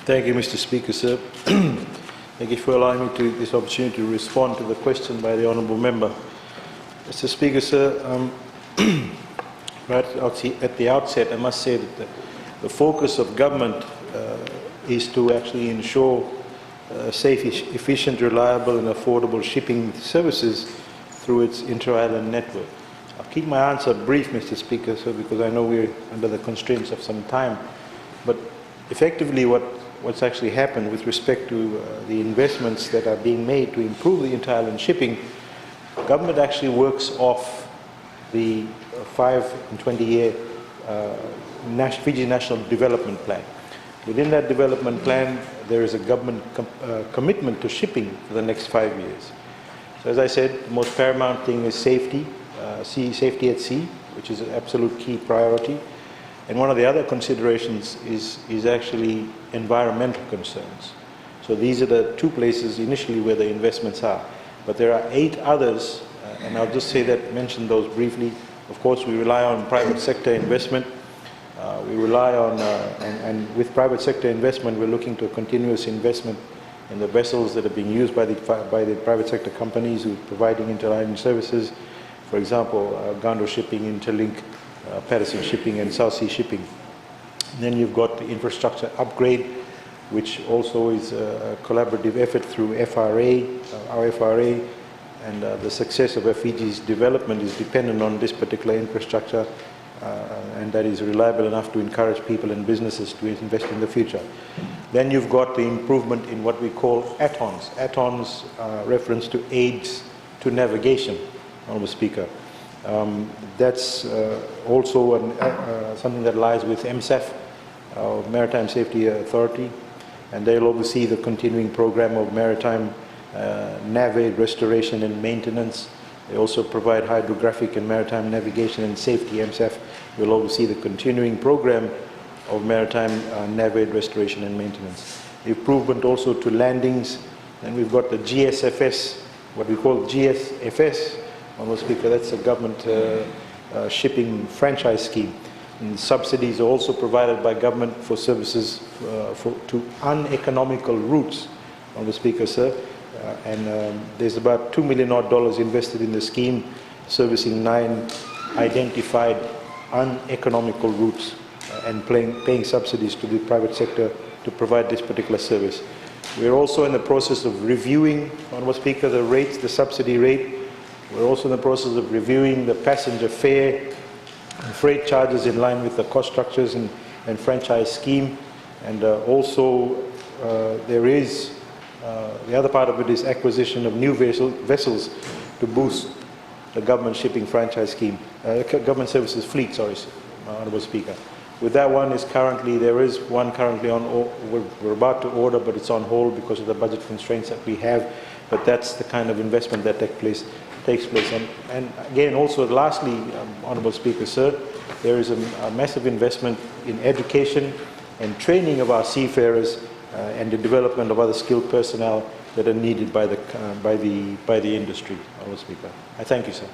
Thank you, Mr. Speaker, sir. Thank you for allowing me this opportunity to respond to the question by the honourable member. Mr. Speaker, sir, right at the outset, I must say that the focus of government is to actually ensure safe, efficient, reliable and affordable shipping services through its inter-island network. I'll keep my answer brief, Mr. Speaker, sir, because I know we're under the constraints of some time. But effectively what's actually happened with respect to the investments that are being made to improve the inter-island shipping, government actually works off the 5 and 20-year Fiji National Development Plan. Within that development plan, there is a government commitment to shipping for the next 5 years. So as I said, the most paramount thing is safety, safety at sea, which is an absolute key priority. And one of the other considerations is actually environmental concerns. So these are the two places initially where the investments are. But there are 8 others, and I'll just mention those briefly. Of course, we rely on private sector investment. We rely on, and with private sector investment, we're looking to a continuous investment in the vessels that are being used by the private sector companies who are providing inter-island services. For example, Gando Shipping, Interlink, Patterson Shipping and South Sea Shipping. And then you've got the infrastructure upgrade, which also is a collaborative effort through FRA, our FRA, and the success of Fiji's development is dependent on this particular infrastructure, and that is reliable enough to encourage people and businesses to invest in the future. Then you've got the improvement in what we call ATONs. ATONs reference to aids to navigation, Honourable Speaker. That's also something that lies with MSAF, Maritime Safety Authority, and they'll oversee the continuing program of maritime nav aid restoration and maintenance. They also provide hydrographic and maritime navigation and safety. MSAF will oversee the continuing program of maritime nav aid restoration and maintenance. Improvement also to landings, and we've got the GSFS, what we call GSFS, Honourable Speaker, that's a government shipping franchise scheme. And subsidies are also provided by government for services to uneconomical routes, Honourable Speaker, sir. And there's about $2 million invested in the scheme, servicing 9 identified uneconomical routes and paying subsidies to the private sector to provide this particular service. We're also in the process of reviewing, Honourable Speaker, the rates, the subsidy rate. We're also in the process of reviewing the passenger fare and freight charges in line with the cost structures and franchise scheme. And also there is, the other part of it is acquisition of new vessels to boost the government shipping franchise scheme, government services fleet, sorry, Honourable Speaker. With that one there is one currently on, we're about to order, but it's on hold because of the budget constraints that we have. But that's the kind of investment that takes place. And again, also lastly, Honourable Speaker, sir, there is a massive investment in education and training of our seafarers and the development of other skilled personnel that are needed by the industry, Honourable Speaker. I thank you, sir.